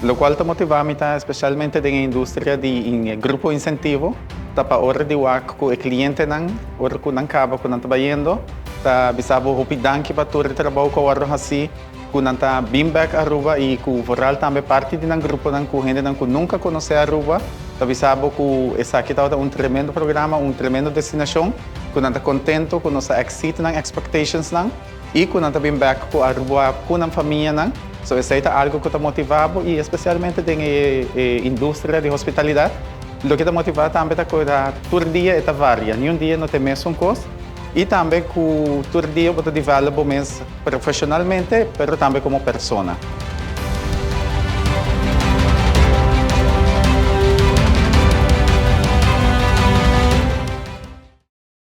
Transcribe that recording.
Lo qual ta motivami ta especialmente din industria di in grupo incentivo, ta pa ora di wak ku e cliente nang ora ku nang kaba ku nang tabayendo, ta bisabo hupidan ki pa turi trabaho ko waro hasi, ku nang ta beamback Aruba e ku voral tambe parte di nang grupo nang ku gente nang ku nunca conhece Aruba, ta bisabo ku esa kita ta un tremendo programa, un tremendo destinação, ku nang ta contento ku nossa exit nang expectations nang, e ku nang ta beamback ku Aruba ku nang família nang. So, essa é algo que está motivado e especialmente tem a indústria de hospitalidade. O que está motivado também é que todo dia está varia. Nenhum dia não tem mesmo coisa. E também que todo dia pode desenvolver profissionalmente, mas também como pessoa.